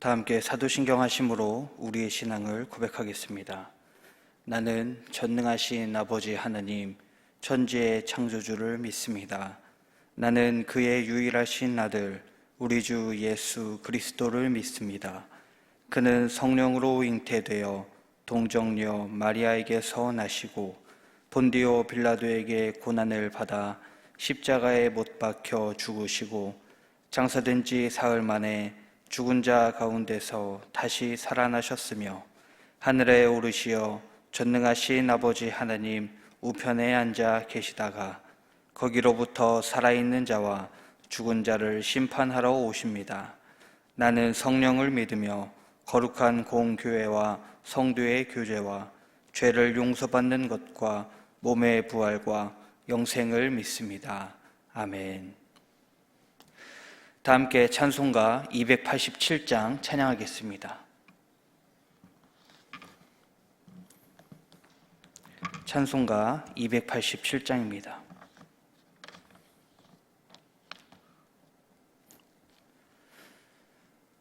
다 함께 사도신경 하심으로 우리의 신앙을 고백하겠습니다. 나는 전능하신 아버지 하나님, 천지의 창조주를 믿습니다. 나는 그의 유일하신 아들, 우리 주 예수 그리스도를 믿습니다. 그는 성령으로 잉태되어 동정녀 마리아에게서 나시고 본디오 빌라도에게 고난을 받아 십자가에 못 박혀 죽으시고 장사된 지 사흘 만에 죽은 자 가운데서 다시 살아나셨으며 하늘에 오르시어 전능하신 아버지 하나님 우편에 앉아 계시다가 거기로부터 살아있는 자와 죽은 자를 심판하러 오십니다. 나는 성령을 믿으며 거룩한 공교회와 성도의 교제와 죄를 용서받는 것과 몸의 부활과 영생을 믿습니다. 아멘. 다 함께 찬송가 287장 찬양하겠습니다. 찬송가 287장입니다.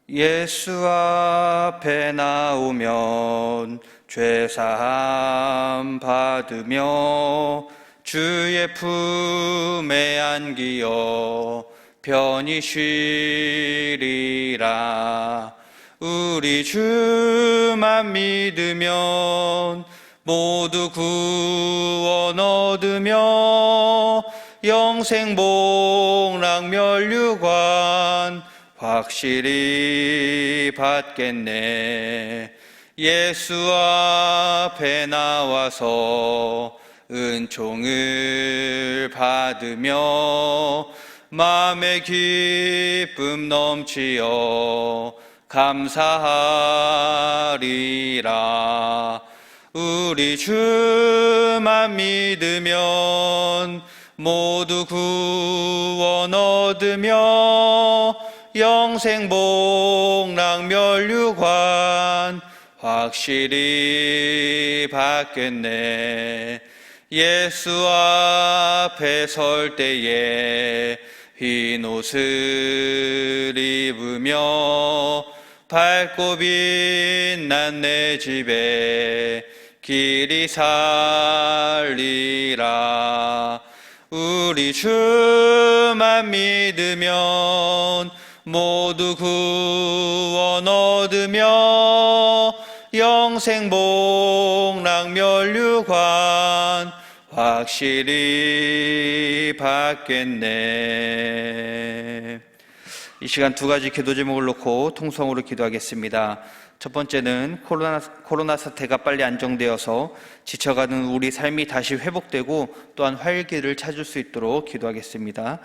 예수 앞에 나오면 죄사함 받으며 주의 품에 안기어 편히 쉬리라. 우리 주만 믿으면 모두 구원 얻으며 영생 복락 면류관 확실히 받겠네. 예수 앞에 나와서 은총을 받으며 마음의 기쁨 넘치어 감사하리라. 우리 주만 믿으면 모두 구원 얻으며 영생 복락 면류관 확실히 받겠네. 예수 앞에 설 때에 흰 옷을 입으며 밝고 빛난 내 집에 길이 살리라. 우리 주만 믿으면 모두 구원 얻으며 영생 복락 면류관 확실히 받겠네. 이 시간 두 가지 기도 제목을 놓고 통성으로 기도하겠습니다. 첫 번째는 코로나 사태가 빨리 안정되어서 지쳐가는 우리 삶이 다시 회복되고 또한 활기를 찾을 수 있도록 기도하겠습니다.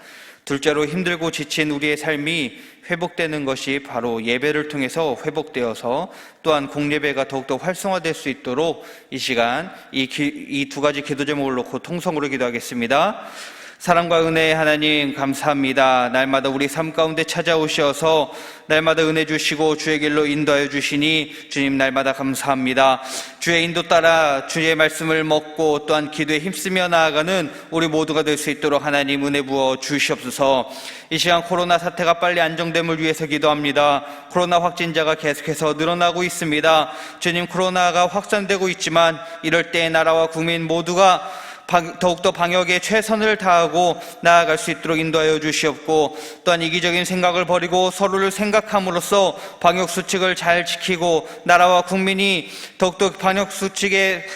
둘째로 힘들고 지친 우리의 삶이 회복되는 것이 바로 예배를 통해서 회복되어서 또한 공예배가 더욱더 활성화될 수 있도록 이 시간 이 두 가지 기도 제목을 놓고 통성으로 기도하겠습니다. 사랑과 은혜의 하나님 감사합니다. 날마다 우리 삶 가운데 찾아오셔서 날마다 은혜 주시고 주의 길로 인도하여 주시니 주님 날마다 감사합니다. 주의 인도 따라 주의 말씀을 먹고 또한 기도에 힘쓰며 나아가는 우리 모두가 될 수 있도록 하나님 은혜 부어 주시옵소서. 이 시간 코로나 사태가 빨리 안정됨을 위해서 기도합니다. 코로나 확진자가 계속해서 늘어나고 있습니다. 주님, 코로나가 확산되고 있지만 이럴 때 나라와 국민 모두가 더욱더 방역에 최선을 다하고 나아갈 수 있도록 인도하여 주시옵고 또한 이기적인 생각을 버리고 서로를 생각함으로써 방역수칙을 잘 지키고 나라와 국민이 더욱더 방역수칙을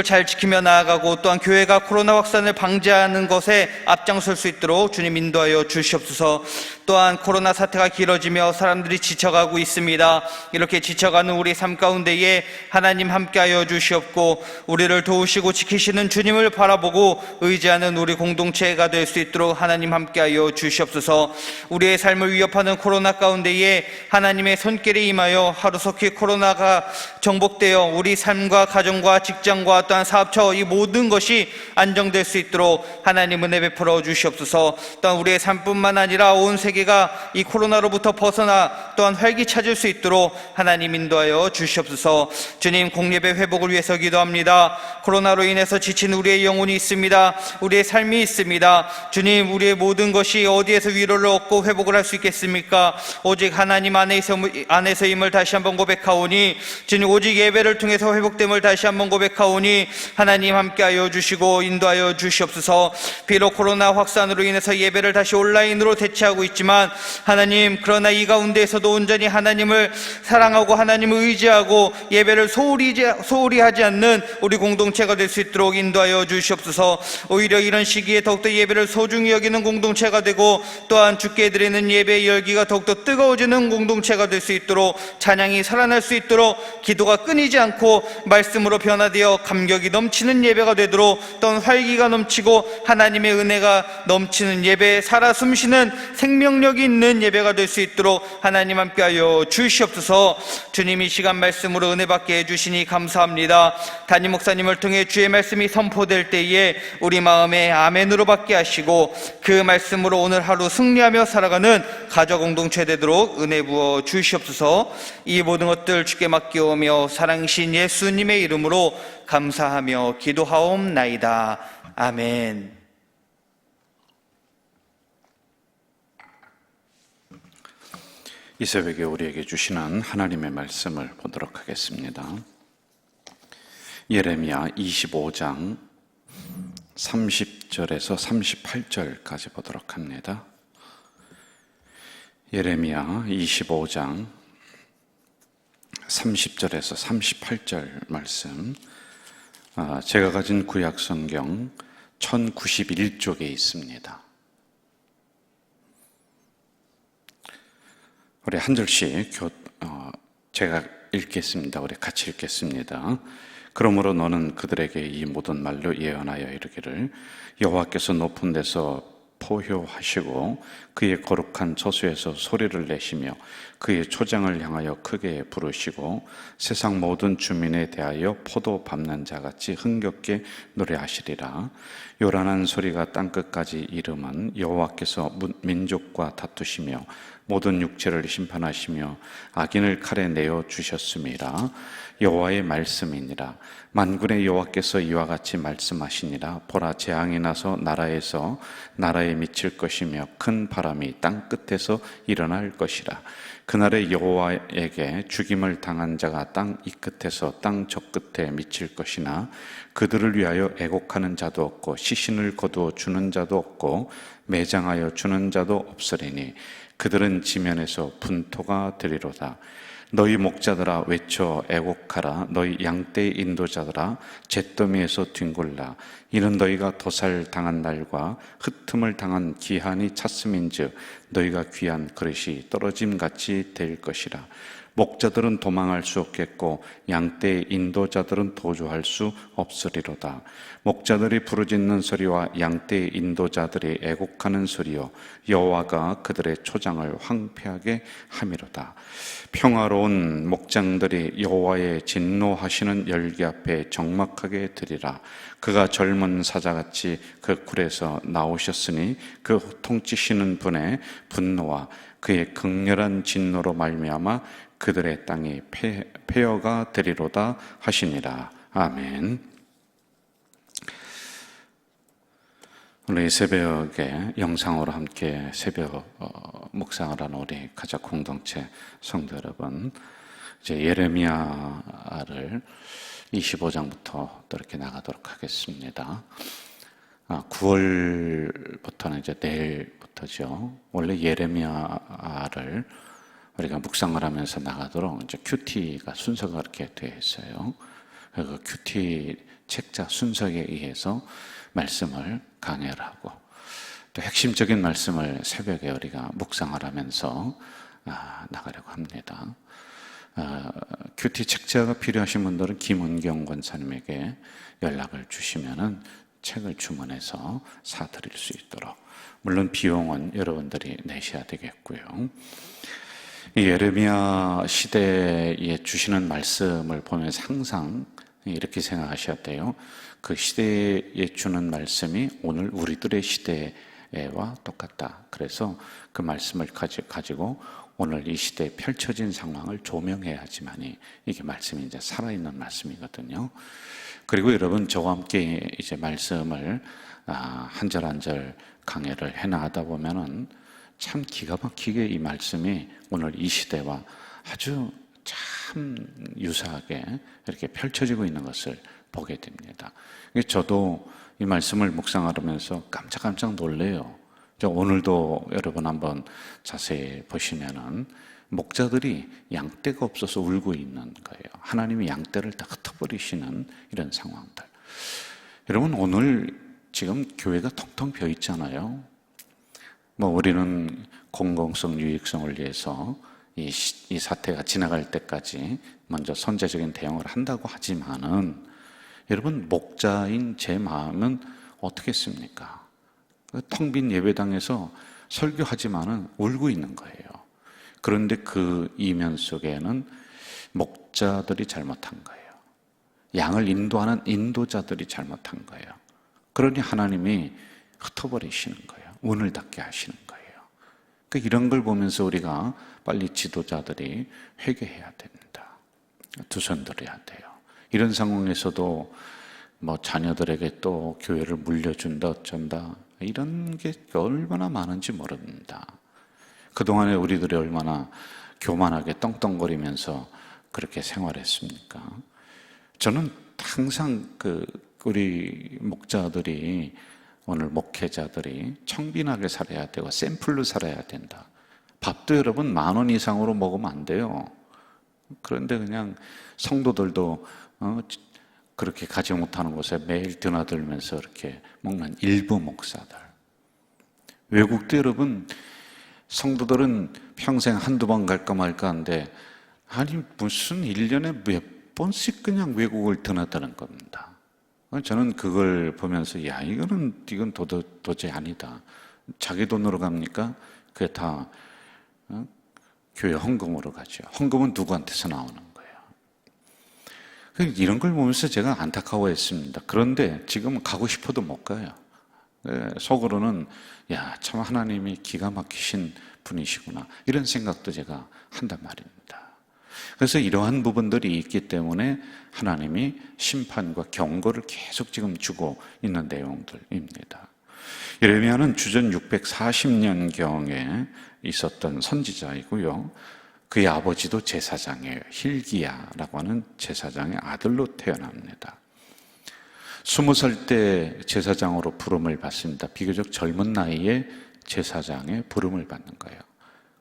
잘 지키며 나아가고 또한 교회가 코로나 확산을 방지하는 것에 앞장설 수 있도록 주님 인도하여 주시옵소서. 또한 코로나 사태가 길어지며 사람들이 지쳐가고 있습니다. 이렇게 지쳐가는 우리 삶 가운데에 하나님 함께하여 주시옵고 우리를 도우시고 지키시는 주님을 바라보고 의지하는 우리 공동체가 될 수 있도록 하나님 함께하여 주시옵소서. 우리의 삶을 위협하는 코로나 가운데에 하나님의 손길이 임하여 하루속히 코로나가 정복되어 우리 삶과 가정과 직장과 또한 사업처 이 모든 것이 안정될 수 있도록 하나님 은혜 베풀어 주시옵소서. 또한 우리의 삶뿐만 아니라 온 세계 세계가 이 코로나로부터 벗어나 또한 활기차질 수 있도록 하나님 인도하여 주시옵소서. 주님, 공예배 회복을 위해서 기도합니다. 코로나로 인해서 지친 우리의 영혼이 있습니다. 우리의 삶이 있습니다. 주님, 우리의 모든 것이 어디에서 위로를 얻고 회복을 할 수 있겠습니까? 오직 하나님 안에서임을 다시 한번 고백하오니, 주님, 오직 예배를 통해서 회복됨을 다시 한번 고백하오니 하나님 함께하여 주시고 인도하여 주시옵소서. 비록 코로나 확산으로 인해서 예배를 다시 온라인으로 대체하고 있지만 하나님, 그러나 이 가운데에서도 온전히 하나님을 사랑하고 하나님을 의지하고 예배를 소홀히 하지 않는 우리 공동체가 될 수 있도록 인도하여 주시옵소서. 오히려 이런 시기에 더욱더 예배를 소중히 여기는 공동체가 되고, 또한 주께 드리는 예배의 열기가 더욱더 뜨거워지는 공동체가 될 수 있도록, 찬양이 살아날 수 있도록, 기도가 끊이지 않고 말씀으로 변화되어 감격이 넘치는 예배가 되도록, 또한 활기가 넘치고 하나님의 은혜가 넘치는 예배, 살아 숨쉬는 생명력이 있는 예배가 될 수 있도록 하나님 함께하여 주시옵소서. 주님, 이 시간 말씀으로 은혜 받게 해주시니 감사합니다. 담임 목사님을 통해 주의 말씀이 선포될 때에 우리 마음에 아멘으로 받게 하시고, 그 말씀으로 오늘 하루 승리하며 살아가는 가족 공동체 되도록 은혜 부어 주시옵소서. 이 모든 것들 주께 맡기오며 사랑신 예수님의 이름으로 감사하며 기도하옵나이다. 아멘. 이 새벽에 우리에게 주시는 하나님의 말씀을 보도록 하겠습니다. 예레미야 25장 30절에서 38절까지 보도록 합니다. 예레미야 25장 30절에서 38절 말씀, 제가 가진 구약 성경 1091쪽에 있습니다. 우리 한 절씩 제가 읽겠습니다. 우리 같이 읽겠습니다. 그러므로 너는 그들에게 이 모든 말로 예언하여 이르기를, 여호와께서 높은 데서 포효하시고 그의 거룩한 저수에서 소리를 내시며 그의 초장을 향하여 크게 부르시고 세상 모든 주민에 대하여 포도 밟는 자같이 흥겹게 노래하시리라. 요란한 소리가 땅끝까지 이름은 여호와께서 민족과 다투시며 모든 육체를 심판하시며 악인을 칼에 내어 주셨음이라. 여호와의 말씀이니라. 만군의 여호와께서 이와 같이 말씀하시니라. 보라, 재앙이 나서 나라에 미칠 것이며 큰 바람이 땅 끝에서 일어날 것이라. 그날에 여호와에게 죽임을 당한 자가 땅 이 끝에서 땅 저 끝에 미칠 것이나 그들을 위하여 애곡하는 자도 없고 시신을 거두어 주는 자도 없고 매장하여 주는 자도 없으리니 그들은 지면에서 분토가 되리로다. 너희 목자들아 외쳐 애곡하라. 너희 양떼 인도자들아 잿더미에서 뒹굴라. 이는 너희가 도살당한 날과 흩음을 당한 기한이 찼음인즉 너희가 귀한 그릇이 떨어짐같이 될 것이라. 목자들은 도망할 수 없겠고 양떼 인도자들은 도주할 수 없으리로다. 목자들이 부르짖는 소리와 양떼 인도자들이 애곡하는 소리요 여호와가 그들의 초장을 황폐하게 함이로다. 평화로운 목장들이 여호와의 진노하시는 열기 앞에 적막하게 드리라. 그가 젊은 사자같이 그 굴에서 나오셨으니 그 통치시는 분의 분노와 그의 극렬한 진노로 말미암아 그들의 땅이 폐허가 되리로다 하시니라. 아멘. 오늘 이 새벽에 영상으로 함께 새벽 묵상을 하는 우리 가족 공동체 성도 여러분, 이제 예레미야를 25장부터 또 이렇게 나가도록 하겠습니다. 9월부터는 이제 내일부터죠. 원래 예레미야를 우리가 묵상을 하면서 나가도록 이제 큐티가 순서가 이렇게 되어 있어요. 그 큐티 책자 순서에 의해서 말씀을 강해를 하고 또 핵심적인 말씀을 새벽에 우리가 묵상을 하면서 나가려고 합니다. 큐티 책자가 필요하신 분들은 김은경 권사님에게 연락을 주시면은 책을 주문해서 사드릴 수 있도록, 물론 비용은 여러분들이 내셔야 되겠고요. 이 예레미야 시대에 주시는 말씀을 보면서 항상 이렇게 생각하셔야 돼요. 그 시대에 주는 말씀이 오늘 우리들의 시대에 시대와 똑같다. 그래서 그 말씀을 가지고 오늘 이 시대에 펼쳐진 상황을 조명해야지만이 이게 말씀이 이제 살아있는 말씀이거든요. 그리고 여러분, 저와 함께 이제 말씀을 한 절 한 절 강해를 해나가다 보면은 참 기가 막히게 이 말씀이 오늘 이 시대와 아주 참 유사하게 이렇게 펼쳐지고 있는 것을 보게 됩니다. 저도 이 말씀을 묵상하면서 깜짝깜짝 놀래요. 오늘도 여러분 한번 자세히 보시면은 목자들이 양떼가 없어서 울고 있는 거예요. 하나님이 양떼를 다 흩어버리시는 이런 상황들. 여러분, 오늘 지금 교회가 텅텅 비어 있잖아요. 우리는 공공성, 유익성을 위해서 이 사태가 지나갈 때까지 먼저 선제적인 대응을 한다고 하지만은 여러분, 목자인 제 마음은 어떻겠습니까? 텅 빈 예배당에서 설교하지만은 울고 있는 거예요. 그런데 그 이면 속에는 목자들이 잘못한 거예요. 양을 인도하는 인도자들이 잘못한 거예요. 그러니 하나님이 흩어버리시는 거예요. 운을 닫게 하시는 거예요. 그러니까 이런 걸 보면서 우리가 빨리 지도자들이 회개해야 됩니다. 두 손 들어야 돼요. 이런 상황에서도 자녀들에게 또 교회를 물려준다 어쩐다 이런 게 얼마나 많은지 모릅니다. 그동안에 우리들이 얼마나 교만하게 떵떵거리면서 그렇게 생활했습니까? 저는 항상 우리 목자들이, 오늘 목회자들이 청빈하게 살아야 되고 샘플로 살아야 된다. 밥도 여러분 10,000원 이상으로 먹으면 안 돼요. 그런데 그냥 성도들도 그렇게 가지 못하는 곳에 매일 드나들면서 이렇게 먹는 일부 목사들. 외국도 여러분, 성도들은 평생 한두 번 갈까 말까 하는데 아니 무슨 1년에 몇 번씩 그냥 외국을 드나드는 겁니다. 저는 그걸 보면서 이건 도저히 아니다. 자기 돈으로 갑니까? 그게 다 교회 헌금으로 가죠. 헌금은 누구한테서 나오는 거예요. 이런 걸 보면서 제가 안타까워했습니다. 그런데 지금은 가고 싶어도 못 가요. 속으로는 참 하나님이 기가 막히신 분이시구나 이런 생각도 제가 한단 말입니다. 그래서 이러한 부분들이 있기 때문에 하나님이 심판과 경고를 계속 지금 주고 있는 내용들입니다. 예레미야는 주전 640년경에 있었던 선지자이고요. 그의 아버지도 제사장이에요. hil기야라고 하는 제사장의 아들로 태어납니다. 20살 때 제사장으로 부름을 받습니다. 비교적 젊은 나이에 제사장의 부름을 받는 거예요.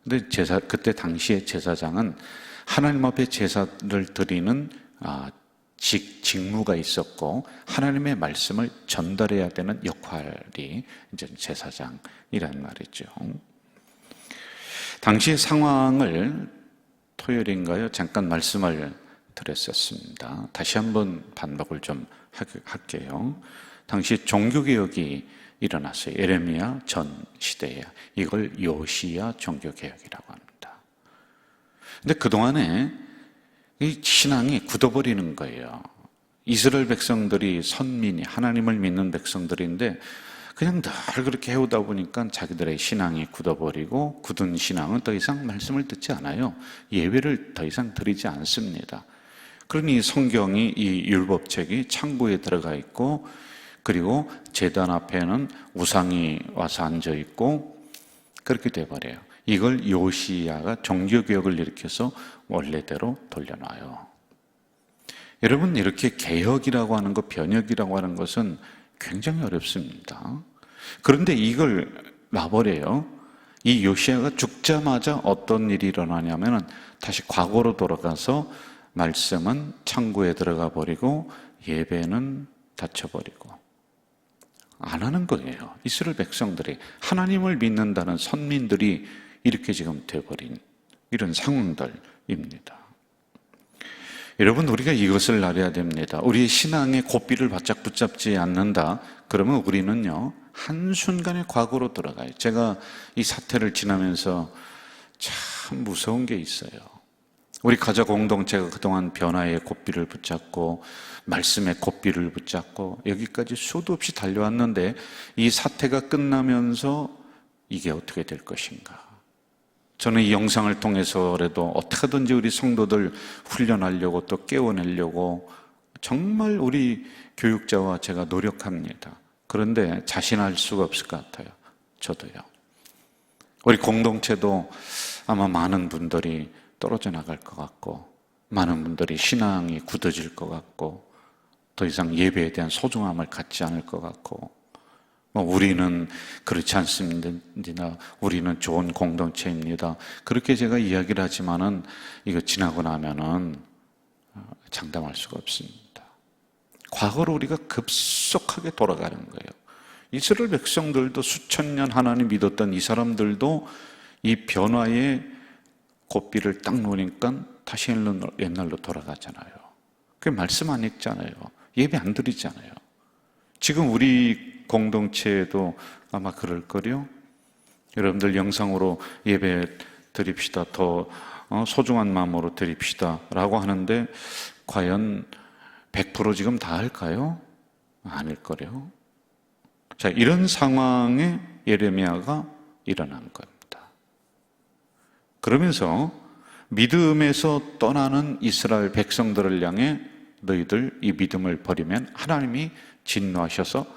근데 그때 당시에 제사장은 하나님 앞에 제사를 드리는 직무가 있었고 하나님의 말씀을 전달해야 되는 역할이 이제 제사장이란 말이죠. 당시의 상황을 토요일인가요? 잠깐 말씀을 드렸었습니다. 다시 한번 반복을 좀 할게요. 당시 종교개혁이 일어났어요. 예레미야 전 시대에. 이걸 요시야 종교개혁이라고 합니다. 근데 그동안에 이 신앙이 굳어버리는 거예요. 이스라엘 백성들이 선민이 하나님을 믿는 백성들인데 그냥 늘 그렇게 해오다 보니까 자기들의 신앙이 굳어버리고 굳은 신앙은 더 이상 말씀을 듣지 않아요. 예배를 더 이상 드리지 않습니다. 그러니 성경이 이 율법책이 창고에 들어가 있고 그리고 제단 앞에는 우상이 와서 앉아 있고 그렇게 돼버려요. 이걸 요시야가 종교개혁을 일으켜서 원래대로 돌려놔요. 여러분, 이렇게 개혁이라고 하는 것, 변혁이라고 하는 것은 굉장히 어렵습니다. 그런데 이걸 놔버려요. 이 요시야가 죽자마자 어떤 일이 일어나냐면 다시 과거로 돌아가서 말씀은 창고에 들어가 버리고 예배는 닫혀버리고 안 하는 거예요. 이스라엘 백성들이 하나님을 믿는다는 선민들이 이렇게 지금 돼버린 이런 상황들입니다. 여러분, 우리가 이것을 알아야 됩니다. 우리의 신앙의 고삐를 바짝 붙잡지 않는다. 그러면 우리는요 한순간에 과거로 돌아가요. 제가 이 사태를 지나면서 참 무서운 게 있어요. 우리 가족 공동체가 그동안 변화의 고삐를 붙잡고 말씀의 고삐를 붙잡고 여기까지 수도 없이 달려왔는데 이 사태가 끝나면서 이게 어떻게 될 것인가? 저는 이 영상을 통해서라도 어떻게든지 우리 성도들 훈련하려고 또 깨워내려고 정말 우리 교육자와 제가 노력합니다. 그런데 자신할 수가 없을 것 같아요. 저도요. 우리 공동체도 아마 많은 분들이 떨어져 나갈 것 같고, 많은 분들이 신앙이 굳어질 것 같고, 더 이상 예배에 대한 소중함을 갖지 않을 것 같고, 우리는 그렇지 않습니다. 우리는 좋은 공동체입니다. 그렇게 제가 이야기를 하지만은 이거 지나고 나면은 장담할 수가 없습니다. 과거로 우리가 급속하게 돌아가는 거예요. 이스라엘 백성들도 수천 년 하나님 믿었던 이 사람들도 이 변화의 고삐를 딱 놓으니까 다시 옛날로 돌아가잖아요. 그 말씀 안 읽잖아요. 예배 안 드리잖아요. 지금 우리 공동체에도 아마 그럴 거요. 여러분들 영상으로 예배 드립시다. 더 소중한 마음으로 드립시다. 라고 하는데 과연 100% 지금 다 할까요? 아닐 거래요. 자, 이런 상황에 예레미야가 일어난 겁니다. 그러면서 믿음에서 떠나는 이스라엘 백성들을 향해 너희들 이 믿음을 버리면 하나님이 진노하셔서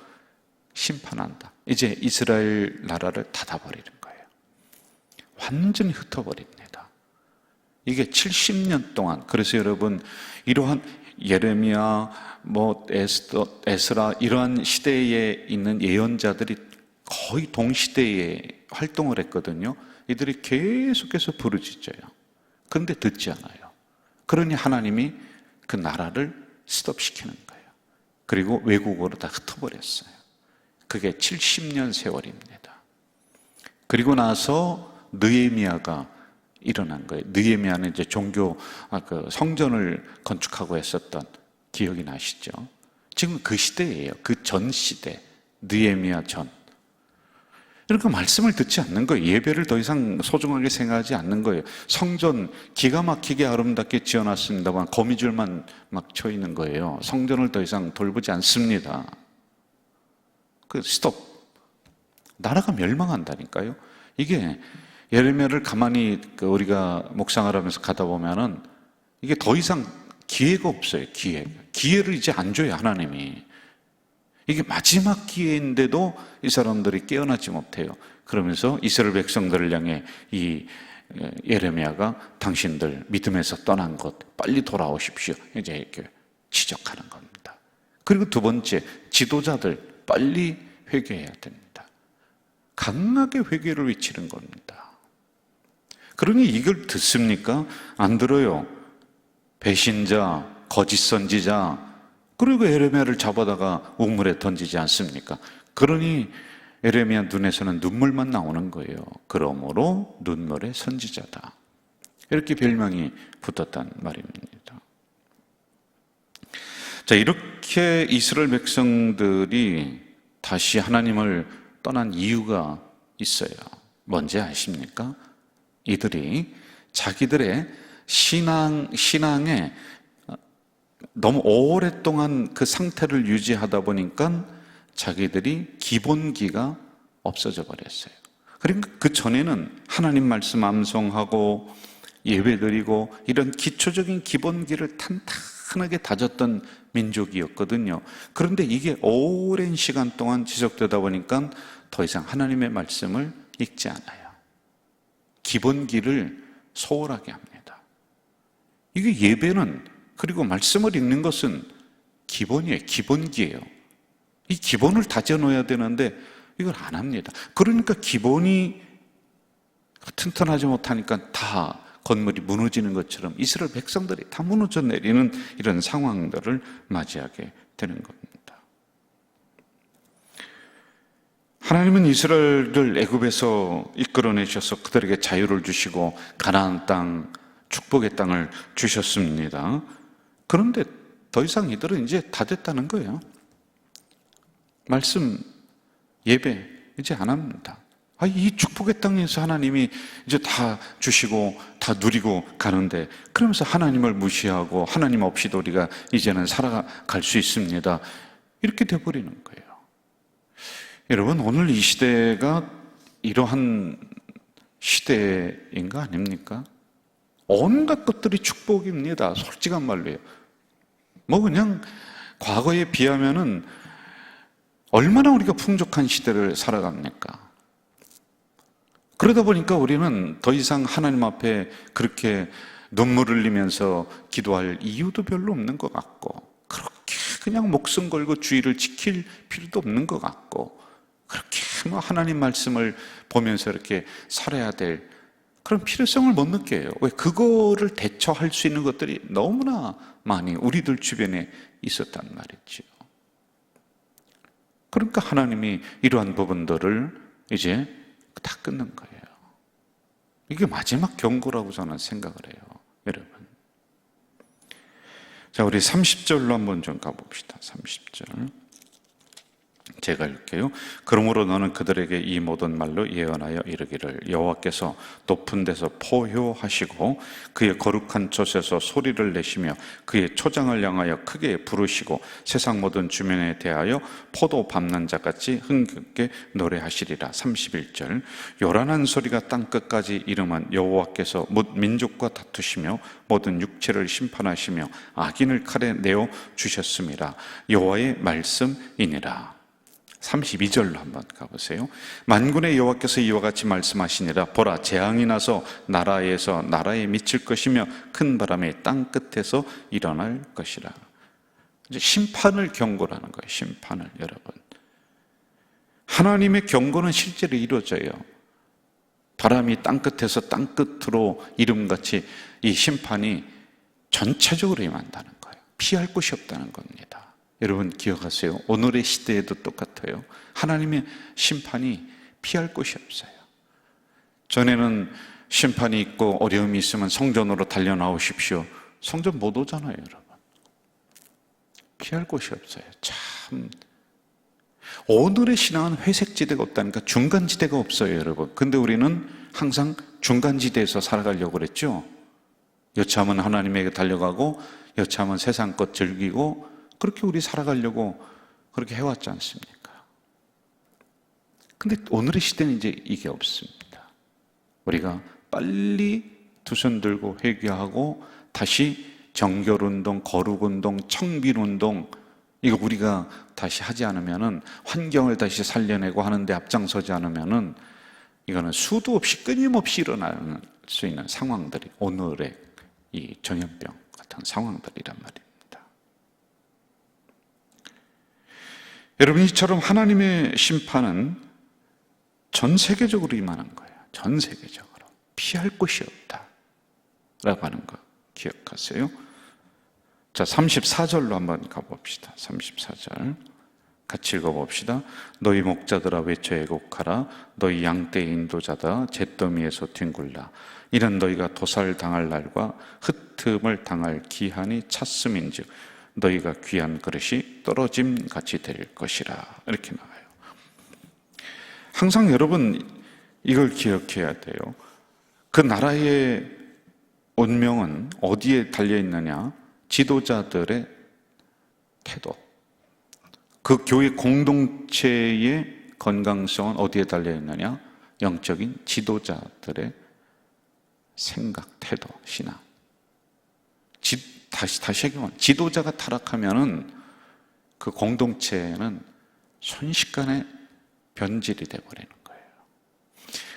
심판한다. 이제 이스라엘 나라를 닫아버리는 거예요. 완전히 흩어버립니다. 이게 70년 동안, 그래서 여러분 이러한 예레미야, 에스라 이러한 시대에 있는 예언자들이 거의 동시대에 활동을 했거든요. 이들이 계속해서 부르짖어요. 그런데 듣지 않아요. 그러니 하나님이 그 나라를 스톱시키는 거예요. 그리고 외국으로 다 흩어버렸어요. 그게 70년 세월입니다. 그리고 나서 느헤미야가 일어난 거예요. 느헤미야는 이제 성전을 건축하고 했었던 기억이 나시죠? 지금 그 시대예요. 그 전 시대, 느헤미야 전. 그러니까 말씀을 듣지 않는 거예요. 예배를 더 이상 소중하게 생각하지 않는 거예요. 성전 기가 막히게 아름답게 지어놨습니다만 거미줄만 막 쳐 있는 거예요. 성전을 더 이상 돌보지 않습니다. 스톱. 나라가 멸망한다니까요. 이게 예레미야를 가만히 우리가 묵상을 하면서 가다 보면은 이게 더 이상 기회가 없어요. 기회를 이제 안 줘요, 하나님이. 이게 마지막 기회인데도 이 사람들이 깨어나지 못해요. 그러면서 이스라엘 백성들을 향해 이 예레미야가 당신들 믿음에서 떠난 것 빨리 돌아오십시오. 이제 이렇게 지적하는 겁니다. 그리고 두 번째, 지도자들 빨리 회개해야 됩니다. 강하게 회개를 외치는 겁니다. 그러니 이걸 듣습니까? 안 들어요. 배신자, 거짓 선지자, 그리고 예레미야를 잡아다가 우물에 던지지 않습니까? 그러니 예레미야 눈에서는 눈물만 나오는 거예요. 그러므로 눈물의 선지자다. 이렇게 별명이 붙었단 말입니다. 자, 이렇게 이스라엘 백성들이 다시 하나님을 떠난 이유가 있어요. 뭔지 아십니까? 이들이 자기들의 신앙에 너무 오랫동안 그 상태를 유지하다 보니까 자기들이 기본기가 없어져 버렸어요. 그러니까 그 전에는 하나님 말씀 암송하고 예배드리고 이런 기초적인 기본기를 탄탄하게 다졌던 민족이었거든요. 그런데 이게 오랜 시간 동안 지속되다 보니까 더 이상 하나님의 말씀을 읽지 않아요. 기본기를 소홀하게 합니다. 이게 예배는, 그리고 말씀을 읽는 것은 기본이에요. 기본기예요. 이 기본을 다져놓아야 되는데 이걸 안 합니다. 그러니까 기본이 튼튼하지 못하니까 다 건물이 무너지는 것처럼 이스라엘 백성들이 다 무너져 내리는 이런 상황들을 맞이하게 되는 겁니다. 하나님은 이스라엘을 애굽에서 이끌어내셔서 그들에게 자유를 주시고 가나안 땅, 축복의 땅을 주셨습니다. 그런데 더 이상 이들은 이제 다 됐다는 거예요. 말씀, 예배 이제 안 합니다. 이 축복의 땅에서 하나님이 이제 다 주시고 다 누리고 가는데, 그러면서 하나님을 무시하고 하나님 없이도 우리가 이제는 살아갈 수 있습니다, 이렇게 돼버리는 거예요. 여러분, 오늘 이 시대가 이러한 시대인 거 아닙니까? 온갖 것들이 축복입니다. 솔직한 말로요. 그냥 과거에 비하면은 얼마나 우리가 풍족한 시대를 살아갑니까? 그러다 보니까 우리는 더 이상 하나님 앞에 그렇게 눈물을 흘리면서 기도할 이유도 별로 없는 것 같고, 그렇게 그냥 목숨 걸고 주의를 지킬 필요도 없는 것 같고, 그렇게 하나님 말씀을 보면서 이렇게 살아야 될 그런 필요성을 못 느껴요. 왜? 그거를 대처할 수 있는 것들이 너무나 많이 우리들 주변에 있었단 말이죠. 그러니까 하나님이 이러한 부분들을 이제 다 끊는 거예요. 이게 마지막 경고라고 저는 생각을 해요, 여러분. 자, 우리 30절로 한번 좀 가봅시다. 30절. 제가 읽게요. 그러므로 너는 그들에게 이 모든 말로 예언하여 이르기를, 여호와께서 높은 데서 포효하시고 그의 거룩한 곳에서 소리를 내시며 그의 초장을 향하여 크게 부르시고 세상 모든 주민에 대하여 포도 밟는 자같이 흥겹게 노래하시리라. 31절. 요란한 소리가 땅끝까지 이르면 여호와께서 뭇 민족과 다투시며 모든 육체를 심판하시며 악인을 칼에 내어 주셨습니다. 여호와의 말씀이니라. 32절로 한번 가보세요. 만군의 여호와께서 이와 같이 말씀하시니라. 보라, 재앙이 나서 나라에서 나라에 미칠 것이며 큰 바람이 땅 끝에서 일어날 것이라. 이제 심판을 경고라는 거예요. 심판을. 여러분, 하나님의 경고는 실제로 이루어져요. 바람이 땅 끝에서 땅 끝으로 이름같이 이 심판이 전체적으로 임한다는 거예요. 피할 곳이 없다는 겁니다. 여러분 기억하세요. 오늘의 시대에도 똑같아요. 하나님의 심판이 피할 곳이 없어요. 전에는 심판이 있고 어려움이 있으면 성전으로 달려 나오십시오. 성전 못 오잖아요, 여러분. 피할 곳이 없어요. 참, 오늘의 신앙은 회색지대가 없다니까, 중간지대가 없어요, 여러분. 근데 우리는 항상 중간지대에서 살아가려고 그랬죠. 여차하면 하나님에게 달려가고 여차하면 세상 것 즐기고, 그렇게 우리 살아가려고 그렇게 해왔지 않습니까? 근데 오늘의 시대는 이제 이게 없습니다. 우리가 빨리 두 손 들고 회개하고 다시 정결운동, 거룩운동, 청빈운동, 이거 우리가 다시 하지 않으면은, 환경을 다시 살려내고 하는데 앞장서지 않으면은 이거는 수도 없이 끊임없이 일어날 수 있는 상황들이 오늘의 이 전염병 같은 상황들이란 말입니다. 여러분, 이처럼 하나님의 심판은 전 세계적으로 임하는 거예요. 전 세계적으로. 피할 곳이 없다 라고 하는 거 기억하세요. 자, 34절로 한번 가봅시다. 34절 같이 읽어봅시다. 너희 목자들아 외쳐 애곡하라. 너희 양떼 인도자다 잿더미에서 뒹굴라. 이는 너희가 도살당할 날과 흩음을 당할 기한이 찼음인즉 너희가 귀한 그릇이 떨어짐 같이 될 것이라. 이렇게 나와요. 항상 여러분 이걸 기억해야 돼요. 그 나라의 운명은 어디에 달려있느냐? 지도자들의 태도. 그 교회 공동체의 건강성은 어디에 달려있느냐? 영적인 지도자들의 생각, 태도, 신앙. 다시 얘기하면 지도자가 타락하면은 그 공동체는 순식간에 변질이 돼버리는 거예요.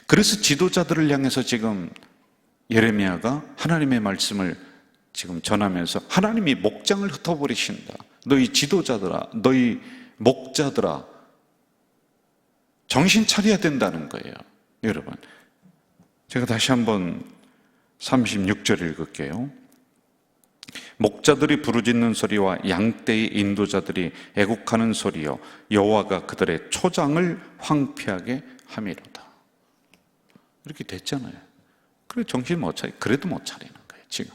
그래서 지도자들을 향해서 지금 예레미야가 하나님의 말씀을 지금 전하면서 하나님이 목장을 흩어버리신다. 너희 지도자들아, 너희 목자들아, 정신 차려야 된다는 거예요. 여러분, 제가 다시 한번 36절 읽을게요. 목자들이 부르짖는 소리와 양떼의 인도자들이 애곡하는 소리여 여호와가 그들의 초장을 황폐하게 함이로다. 이렇게 됐잖아요. 그래 정신 못 차리, 그래도 못 차리는 거예요. 지금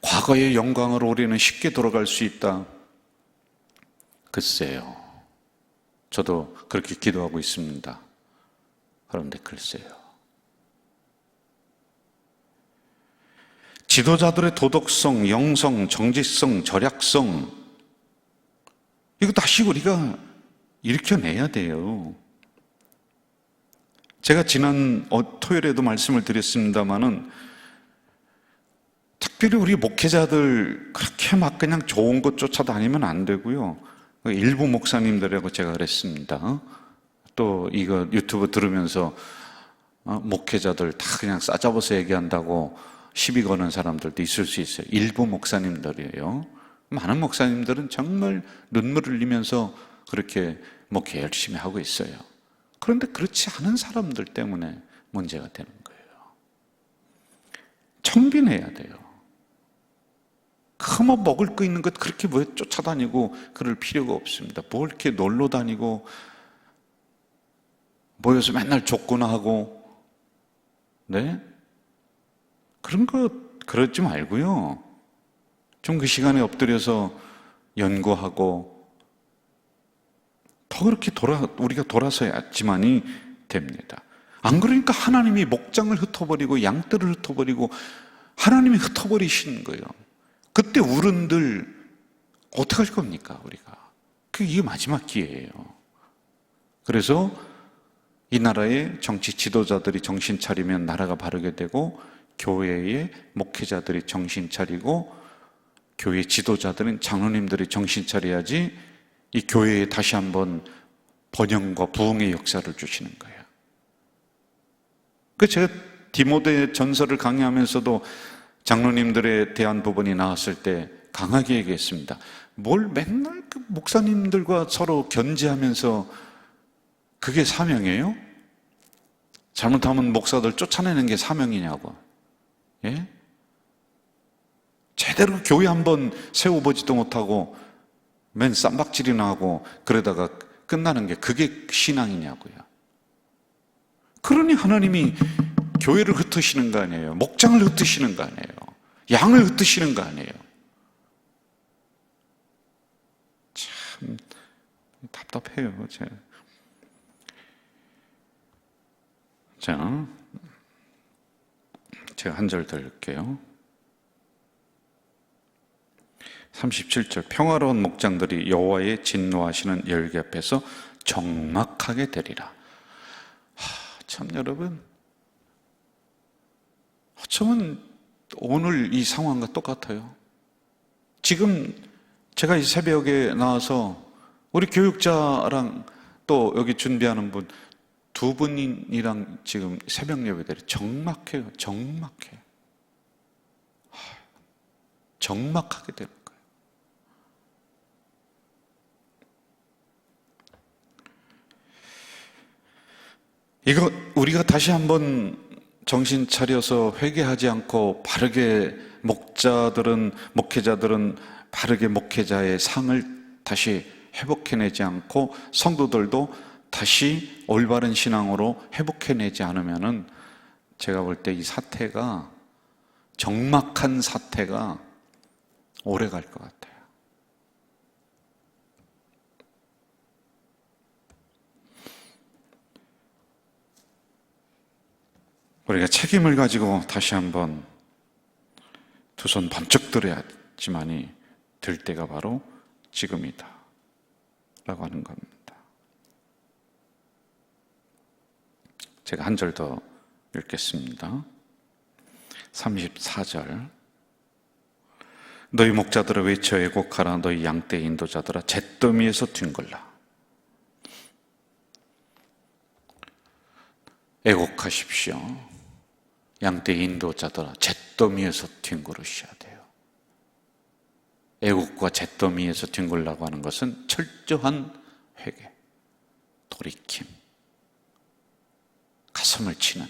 과거의 영광으로 우리는 쉽게 돌아갈 수 있다. 글쎄요, 저도 그렇게 기도하고 있습니다. 그런데 글쎄요, 지도자들의 도덕성, 영성, 정직성, 절약성, 이거 다시 우리가 일으켜내야 돼요. 제가 지난 토요일에도 말씀을 드렸습니다마는, 특별히 우리 목회자들 그렇게 막 그냥 좋은 것 쫓아다니면 안 되고요. 일부 목사님들하고 제가 그랬습니다. 또 이거 유튜브 들으면서 목회자들 다 그냥 싸잡아서 얘기한다고 시비 거는 사람들도 있을 수 있어요. 일부 목사님들이에요. 많은 목사님들은 정말 눈물을 흘리면서 그렇게 목회 열심히 하고 있어요. 그런데 그렇지 않은 사람들 때문에 문제가 되는 거예요. 청빈해야 돼요. 뭐 먹을 거 있는 것 그렇게 왜 쫓아다니고 그럴 필요가 없습니다. 뭘 이렇게 놀러 다니고 모여서 맨날 족구나 하고, 네? 그런 거 그러지 말고요. 좀 그 시간에 엎드려서 연구하고 더 그렇게 우리가 돌아서야지만이 됩니다. 안 그러니까 하나님이 목장을 흩어버리고 양떼를 흩어버리고 하나님이 흩어버리시는 거예요. 그때 어른들 어떻게 할 겁니까, 우리가? 이게 마지막 기회예요. 그래서 이 나라의 정치 지도자들이 정신 차리면 나라가 바르게 되고, 교회의 목회자들이 정신 차리고, 교회 지도자들은 장로님들이 정신 차려야지 이 교회에 다시 한번 번영과 부흥의 역사를 주시는 거예요. 제가 디모데 전서를 강의하면서도 장로님들에 대한 부분이 나왔을 때 강하게 얘기했습니다. 뭘 맨날 그 목사님들과 서로 견제하면서 그게 사명이에요? 잘못하면 목사들 쫓아내는 게 사명이냐고. 예? 제대로 교회 한번 세워보지도 못하고 맨 쌈박질이나 하고 그러다가 끝나는 게 그게 신앙이냐고요. 그러니 하나님이 교회를 흩으시는 거 아니에요. 목장을 흩으시는 거 아니에요. 양을 흩으시는 거 아니에요. 참 답답해요. 제가 한 절 더 읽을게요. 37절, 평화로운 목장들이 여호와의 진노하시는 열기 앞에서 적막하게 되리라. 참 여러분, 어쩌면 오늘 이 상황과 똑같아요. 지금 제가 이 새벽에 나와서 우리 교육자랑 또 여기 준비하는 분 두 분이랑 지금 새벽 예배들이 적막해요. 적막해. 적막하게 되는 거예요. 이거 우리가 다시 한번 정신 차려서 회개하지 않고 바르게 목회자들은 바르게 목회자의 상을 다시 회복해내지 않고 성도들도 다시 올바른 신앙으로 회복해내지 않으면은 제가 볼 때 이 사태가, 적막한 사태가 오래 갈 것 같아요. 우리가 책임을 가지고 다시 한번 두 손 번쩍 들어야지만이 될 때가 바로 지금이다 라고 하는 겁니다. 제가 한 절 더 읽겠습니다. 34절, 너희 목자들아 외쳐 애곡하라. 너희 양떼 인도자들아 잿더미에서 뒹굴라. 애곡하십시오. 양떼 인도자들아 잿더미에서 뒹굴으셔야 돼요. 애곡과 잿더미에서 뒹굴라고 하는 것은 철저한 회개, 돌이킴, 가슴을 치는.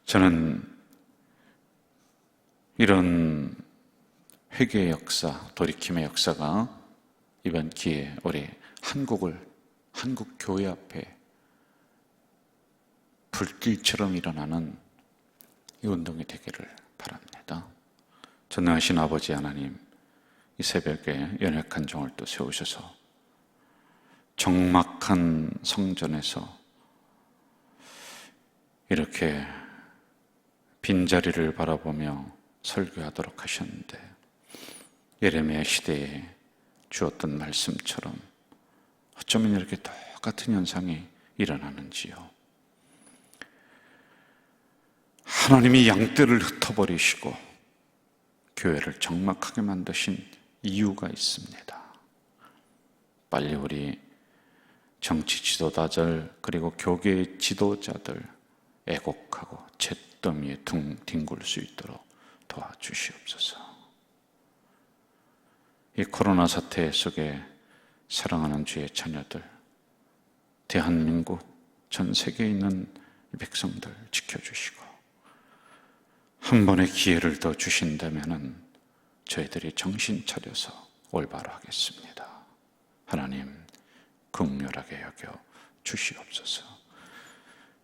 저는 이런 회개의 역사, 돌이킴의 역사가 이번 기회에 우리 한국 교회 앞에 불길처럼 일어나는 이 운동이 되기를 바랍니다. 전능하신 아버지 하나님, 이 새벽에 연약한 종을 또 세우셔서 적막한 성전에서 이렇게 빈자리를 바라보며 설교하도록 하셨는데, 예레미야 시대에 주었던 말씀처럼 어쩌면 이렇게 똑같은 현상이 일어나는지요. 하나님이 양떼를 흩어버리시고 교회를 적막하게 만드신 이유가 있습니다. 빨리 우리 정치 지도자들 그리고 교계 지도자들 애곡하고 잿더미에 뒹굴 수 있도록 도와주시옵소서. 이 코로나 사태 속에 사랑하는 주의 자녀들, 대한민국, 전 세계에 있는 백성들 지켜주시고, 한 번의 기회를 더 주신다면 저희들이 정신 차려서 올바로 하겠습니다. 하나님 긍휼하게 여겨 주시옵소서.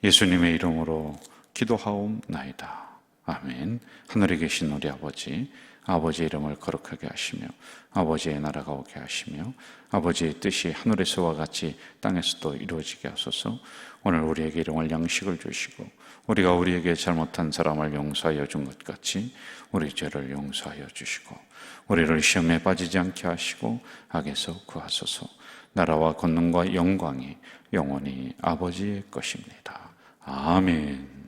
예수님의 이름으로 기도하옵나이다. 아멘. 하늘에 계신 우리 아버지, 아버지의 이름을 거룩하게 하시며 아버지의 나라가 오게 하시며 아버지의 뜻이 하늘에서와 같이 땅에서도 이루어지게 하소서. 오늘 우리에게 일용할 양식을 주시고 우리가 우리에게 잘못한 사람을 용서하여 준 것 같이 우리 죄를 용서하여 주시고 우리를 시험에 빠지지 않게 하시고 악에서 구하소서. 나라와 권능과 영광이 영원히 아버지의 것입니다. 아멘.